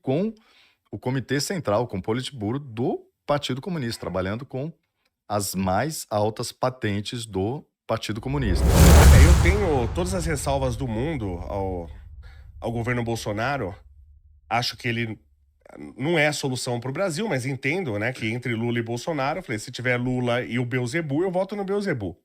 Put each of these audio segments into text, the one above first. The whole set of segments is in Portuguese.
com o Comitê Central, com o Politburo do Partido Comunista, trabalhando com as mais altas patentes do Partido Comunista. Eu tenho todas as ressalvas do mundo ao governo Bolsonaro. Acho que ele não é a solução para o Brasil, mas entendo, né, que entre Lula e Bolsonaro, eu falei, se tiver Lula e o Beelzebub, eu voto no Beelzebub,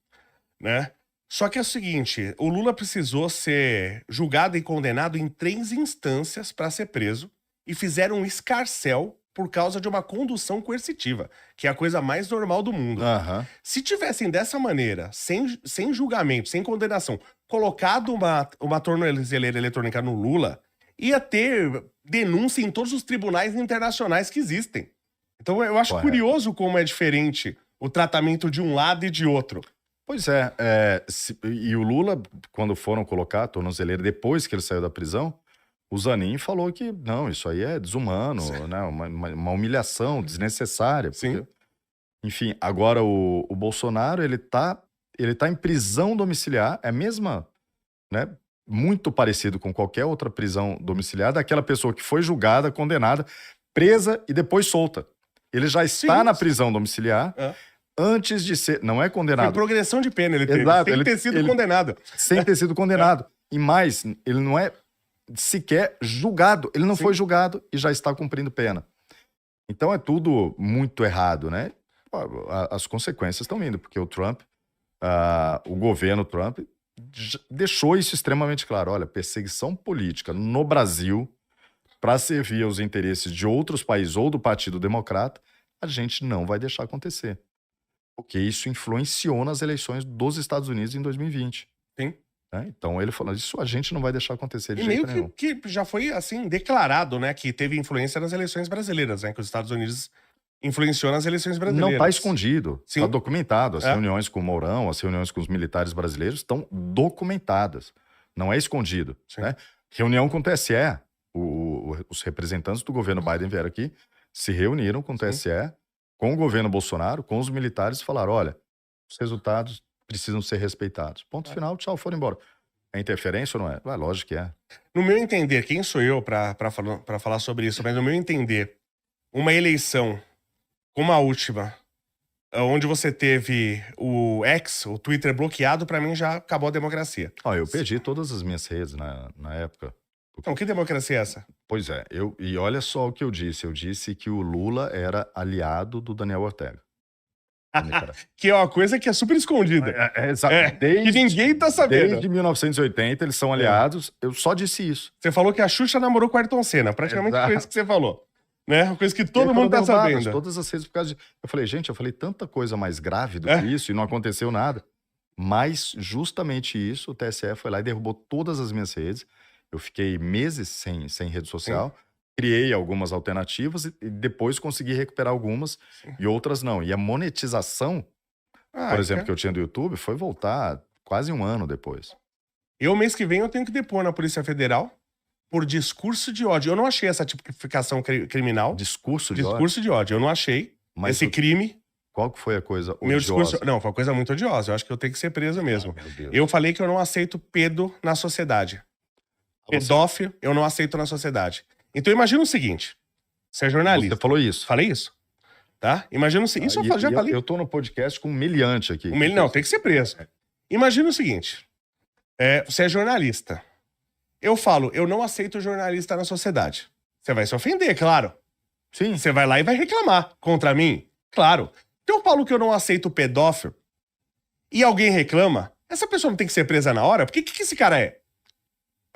né? Só que é o seguinte, o Lula precisou ser julgado e condenado em 3 instâncias para ser preso e fizeram um escarcéu por causa de uma condução coercitiva, que é a coisa mais normal do mundo. Aham. Se tivessem dessa maneira, sem julgamento, sem condenação, colocado uma tornozeleira eletrônica no Lula, ia ter denúncia em todos os tribunais internacionais que existem. Então eu acho curioso como é diferente o tratamento de um lado e de outro. Pois é, e o Lula, quando foram colocar a tornozeleira, depois que ele saiu da prisão, o Zanin falou que, não, isso aí é desumano, né, uma humilhação desnecessária. Sim. Porque, enfim, agora o Bolsonaro, ele tá em prisão domiciliar, é a mesma, né, muito parecido com qualquer outra prisão domiciliar, daquela pessoa que foi julgada, condenada, presa e depois solta. Ele já está na prisão domiciliar antes de ser... Não é condenado. Foi progressão de pena, ele teve. Exato, Sem ter sido condenado. Sem ter sido condenado. E mais, ele não é sequer julgado. Ele não foi julgado e já está cumprindo pena. Então é tudo muito errado, né? As consequências estão vindo, porque o Trump, o governo Trump, deixou isso extremamente claro. Olha, perseguição política no Brasil para servir aos interesses de outros países ou do Partido Democrata, a gente não vai deixar acontecer. Porque isso influenciou nas eleições dos Estados Unidos em 2020. Sim. Né? Então ele falou, isso a gente não vai deixar acontecer de E jeito meio nenhum. que já foi, assim, declarado, né, que teve influência nas eleições brasileiras, né, que os Estados Unidos influenciou nas eleições brasileiras. Não está escondido, está Sim. documentado. As reuniões com o Mourão, as reuniões com os militares brasileiros estão documentadas. Não é escondido. Né? Reunião com o TSE. Os representantes do governo Biden vieram aqui, se reuniram com o TSE, com o governo Bolsonaro, com os militares e falaram, olha, os resultados precisam ser respeitados. Ponto final, tchau, foram embora. É interferência ou não é? Lógico que é. No meu entender, quem sou eu para falar sobre isso, mas no meu entender, uma eleição como a última, onde você teve o X, o Twitter bloqueado, pra mim já acabou a democracia. Eu perdi todas as minhas redes na época. Então, que democracia é essa? Pois é, e olha só o que eu disse. Eu disse que o Lula era aliado do Daniel Ortega. Que é uma coisa que é super escondida. Que ninguém tá sabendo. Desde 1980 eles são aliados. Eu só disse isso. Você falou que a Xuxa namorou com o Ayrton Senna. Praticamente foi isso que você falou. Né? Uma coisa que todo mundo tá sabendo. Todas as redes por causa de... Eu falei tanta coisa mais grave do que isso e não aconteceu nada. Mas justamente isso, o TSE foi lá e derrubou todas as minhas redes. Eu fiquei meses sem rede social. Criei algumas alternativas e depois consegui recuperar algumas e outras não. E a monetização, por exemplo, que eu tinha do YouTube, foi voltar quase um ano depois. Mês que vem, eu tenho que depor na Polícia Federal por discurso de ódio. Eu não achei essa tipificação criminal. Discurso de ódio? Discurso de ódio. Eu não achei esse crime. Qual que foi a coisa odiosa? Meu discurso... Não, foi uma coisa muito odiosa. Eu acho que eu tenho que ser preso mesmo. Meu Deus. Eu falei que eu não aceito pedo na sociedade. Pedófilo, eu não aceito na sociedade. Então imagina o seguinte, você é jornalista. Você falou isso. Falei isso. Tá? Imagina o seguinte, isso eu já falei. Eu tô no podcast com um meliante aqui. Não, tem que ser preso. Imagina o seguinte, você é jornalista. Eu falo, eu não aceito jornalista na sociedade. Você vai se ofender, claro. Sim. Você vai lá e vai reclamar contra mim, claro. Então eu falo que eu não aceito pedófilo e alguém reclama, essa pessoa não tem que ser presa na hora? Porque que esse cara é?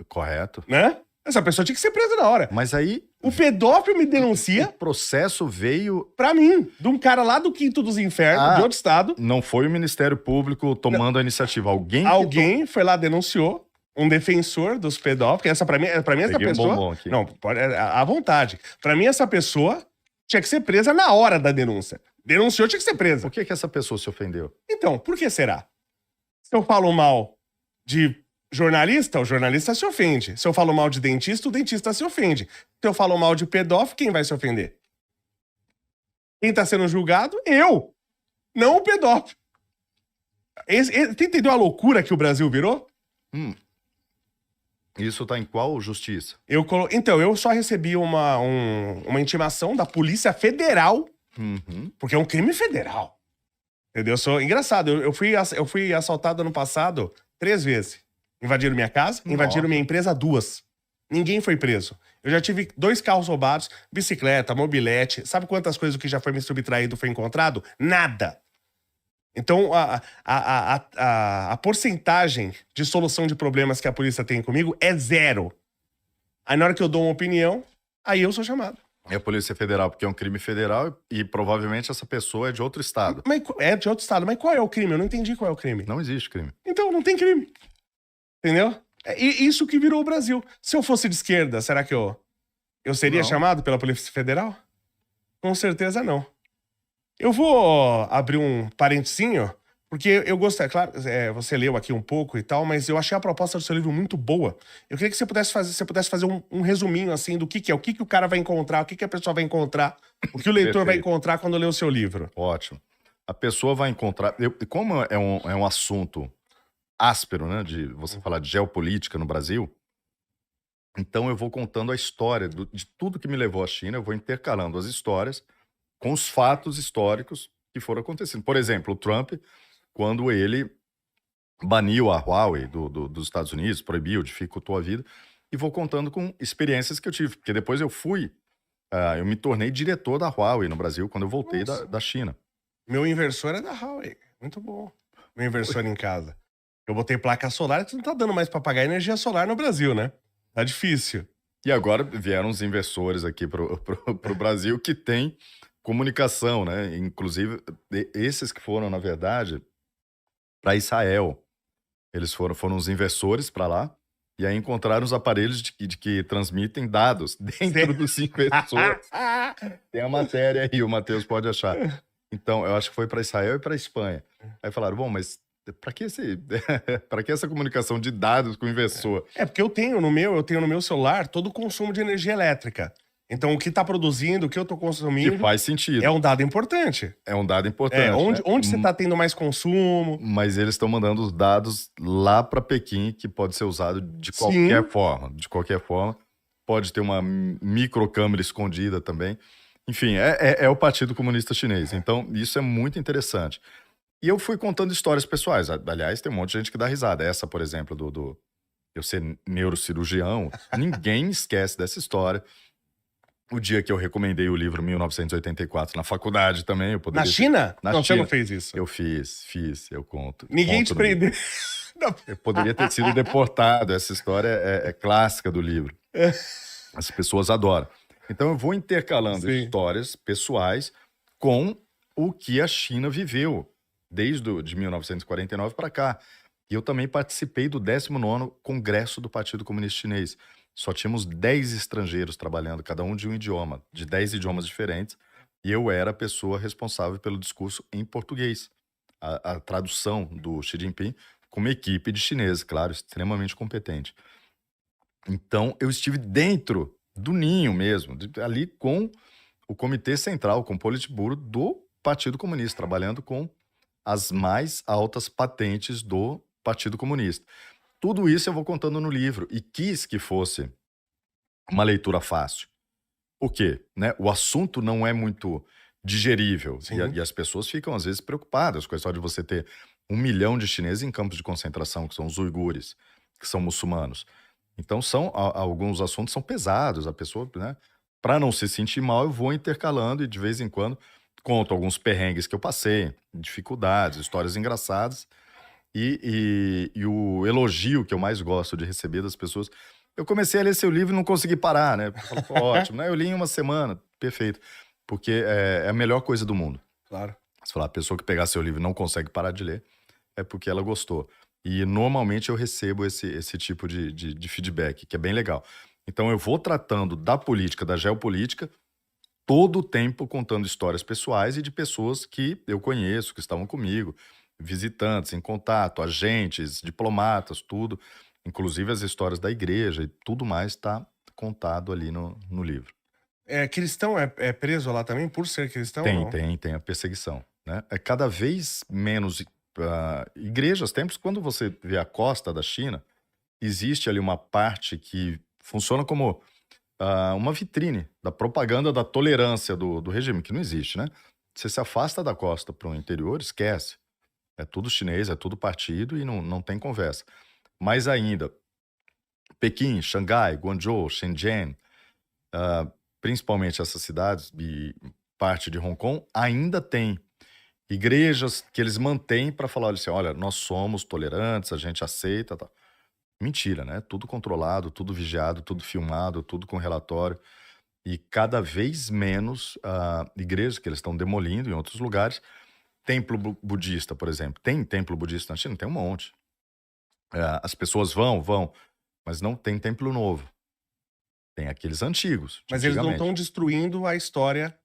Correto. Né? Essa pessoa tinha que ser presa na hora. Mas aí... O pedófilo me denuncia... O processo veio... Pra mim, de um cara lá do Quinto dos Infernos, de outro estado. Não foi o Ministério Público tomando a iniciativa. Alguém foi lá, denunciou. Um defensor dos pedófilos. Que essa, pra mim essa pessoa... Não, pode, à vontade. Pra mim, essa pessoa tinha que ser presa na hora da denúncia. Denunciou, tinha que ser presa. Por que essa pessoa se ofendeu? Então, por que será? Se eu falo mal de... jornalista, o jornalista se ofende. Se eu falo mal de dentista, o dentista se ofende. Se eu falo mal de pedófilo, quem vai se ofender? Quem tá sendo julgado? Eu. Não o pedófilo. Você entendeu a loucura que o Brasil virou? Isso tá em qual justiça? Então, eu só recebi uma intimação da Polícia Federal, Uhum. porque é um crime federal. Entendeu? Engraçado, eu fui assaltado ano passado 3 vezes. Invadiram minha casa, invadiram Nossa. minha empresa 2. Ninguém foi preso. Eu já tive 2 carros roubados, bicicleta, mobilete. Sabe quantas coisas que já foi me subtraído foi encontrado? Nada. Então, a porcentagem de solução de problemas que a polícia tem comigo é 0. Aí, na hora que eu dou uma opinião, aí eu sou chamado. É a Polícia Federal, porque é um crime federal e provavelmente essa pessoa é de outro estado. Mas, é de outro estado. Mas qual é o crime? Eu não entendi qual é o crime. Não existe crime. Então, não tem crime. Entendeu? É isso que virou o Brasil. Se eu fosse de esquerda, será que eu seria Não. chamado pela Polícia Federal? Com certeza não. Eu vou abrir um parentezinho, porque eu gostei, claro, você leu aqui um pouco e tal, mas eu achei a proposta do seu livro muito boa. Eu queria que você pudesse fazer um resuminho, assim, do que é, o que o cara vai encontrar, o que a pessoa vai encontrar, o que o leitor vai Perfeito. encontrar quando ler o seu livro. Ótimo. A pessoa vai encontrar. Como é um assunto áspero, né? De você falar de geopolítica no Brasil, então eu vou contando a história de tudo que me levou à China, eu vou intercalando as histórias com os fatos históricos que foram acontecendo. Por exemplo, o Trump, quando ele baniu a Huawei dos Estados Unidos, proibiu, dificultou a vida, e vou contando com experiências que eu tive, porque depois eu eu me tornei diretor da Huawei no Brasil quando eu voltei Nossa. da China. Meu inversor é da Huawei. Muito bom. Meu inversor em casa. Eu botei placa solar, que não tá dando mais pra pagar energia solar no Brasil, né? Tá difícil. E agora vieram os investidores aqui pro Brasil que tem comunicação, né? Inclusive, esses que foram, na verdade, para Israel. Eles foram os investidores para lá e aí encontraram os aparelhos de que transmitem dados dentro dos investidores. Tem a matéria aí, o Matheus pode achar. Então, eu acho que foi para Israel e para Espanha. Aí falaram, bom, mas para que para que essa comunicação de dados com o investidor? Porque eu tenho no meu celular todo o consumo de energia elétrica. Então, o que tá produzindo, o que eu tô Que consumindo, faz sentido. é um dado importante. É um dado importante. Onde né? você tá tendo mais consumo. Mas eles estão mandando os dados lá para Pequim, que pode ser usado de qualquer Sim. forma. De qualquer forma. Pode ter uma microcâmera escondida também. Enfim, é o Partido Comunista Chinês. Então, isso é muito interessante. E eu fui contando histórias pessoais. Aliás, tem um monte de gente que dá risada. Essa, por exemplo, eu ser neurocirurgião, ninguém esquece dessa história. O dia que eu recomendei o livro 1984 na faculdade também, eu poderia... Na China? Na Não, você China. não fez isso. Eu fiz, eu conto. Ninguém te conto no livro. prendeu. Não. Eu poderia ter sido deportado. Essa história é clássica do livro. As pessoas adoram. Então eu vou intercalando Sim. histórias pessoais com o que a China viveu desde de 1949 para cá. E eu também participei do 19º Congresso do Partido Comunista Chinês. Só tínhamos 10 estrangeiros trabalhando, cada um de um idioma, de 10 idiomas diferentes. E eu era a pessoa responsável pelo discurso em português. A tradução do Xi Jinping com uma equipe de chineses, claro, extremamente competente. Então, eu estive dentro do ninho mesmo, ali com o Comitê Central, com o Politburo do Partido Comunista, trabalhando com as mais altas patentes do Partido Comunista. Tudo isso eu vou contando no livro e quis que fosse uma leitura fácil. Por quê? Né? O assunto não é muito digerível e as pessoas ficam, às vezes, preocupadas com a história de você ter 1 milhão de chineses em campos de concentração, que são os uigures, que são muçulmanos. Então, alguns assuntos são pesados. A pessoa, né? Para não se sentir mal, eu vou intercalando e, de vez em quando, conto alguns perrengues que eu passei, dificuldades, histórias engraçadas. E o elogio que eu mais gosto de receber das pessoas... Eu comecei a ler seu livro e não consegui parar, né? Eu falo, ótimo, né? Eu li em uma semana, perfeito. Porque é a melhor coisa do mundo. Claro. Se falar, a pessoa que pegar seu livro e não consegue parar de ler, é porque ela gostou. E normalmente eu recebo esse tipo de feedback, que é bem legal. Então eu vou tratando da política, da geopolítica, todo o tempo contando histórias pessoais e de pessoas que eu conheço, que estavam comigo, visitantes em contato, agentes, diplomatas, tudo. Inclusive as histórias da igreja e tudo mais está contado ali no livro. Cristão é preso lá também por ser cristão? ou não? Tem a perseguição, né? É cada vez menos igrejas, tempos quando você vê a costa da China, existe ali uma parte que funciona como uma vitrine da propaganda da tolerância do regime, que não existe, né? Você se afasta da costa para o interior, esquece. É tudo chinês, é tudo partido e não tem conversa. Mais ainda, Pequim, Xangai, Guangzhou, Shenzhen, ah, principalmente essas cidades e parte de Hong Kong, ainda tem igrejas que eles mantêm para falar assim: olha, nós somos tolerantes, a gente aceita. Tá. Mentira, né? Tudo controlado, tudo vigiado, tudo filmado, tudo com relatório. E cada vez menos igrejas que eles estão demolindo em outros lugares. Templo budista, por exemplo. Tem templo budista na China? Tem um monte. As pessoas vão, mas não tem templo novo. Tem aqueles antigos, de Mas eles não antigamente. estão destruindo a história.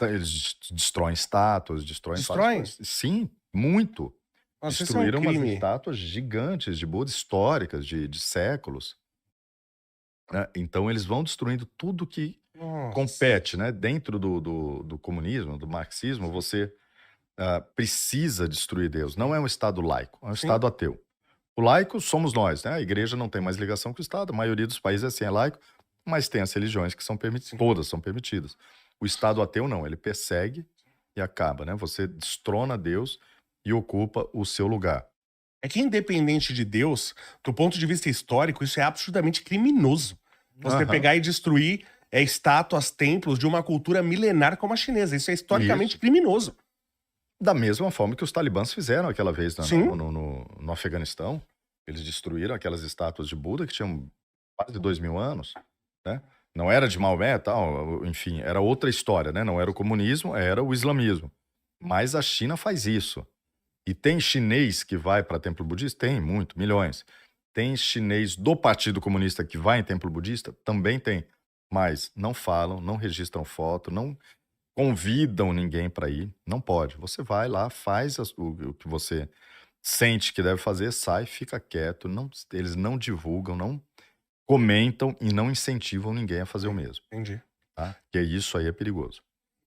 Eles destroem estátuas, destroem várias Destroem? coisas. Sim, muito. Nossa, isso é um Destruíram umas crime. estátuas gigantes de Buda, históricas, de séculos. Né? Então eles vão destruindo tudo que Nossa. compete, né? Dentro do comunismo, do marxismo, você precisa destruir Deus. Não é um Estado laico, é um Sim. Estado ateu. O laico somos nós, né? A igreja não tem mais ligação com o Estado, a maioria dos países assim é laico, mas tem as religiões que são permitidas, todas são permitidas. O Estado ateu não, ele persegue e acaba, né? Você destrona Deus e ocupa o seu lugar. É que independente de Deus, do ponto de vista histórico, isso é absolutamente criminoso. Você Aham. pegar e destruir estátuas, templos de uma cultura milenar como a chinesa. Isso é historicamente criminoso. Da mesma forma que os talibãs fizeram aquela vez Sim. no Afeganistão. Eles destruíram aquelas estátuas de Buda que tinham quase 2000 anos, né? Não era de Maomé e tal, enfim, era outra história, né? Não era o comunismo, era o islamismo. Mas a China faz isso. E tem chinês que vai para templo budista? Tem, muito, milhões. Tem chinês do Partido Comunista que vai em templo budista? Também tem. Mas não falam, não registram foto, não convidam ninguém para ir. Não pode. Você vai lá, faz o que você sente que deve fazer, sai, fica quieto. Eles não divulgam, não comentam e não incentivam ninguém a fazer o mesmo. Entendi. Tá? Que isso aí é perigoso.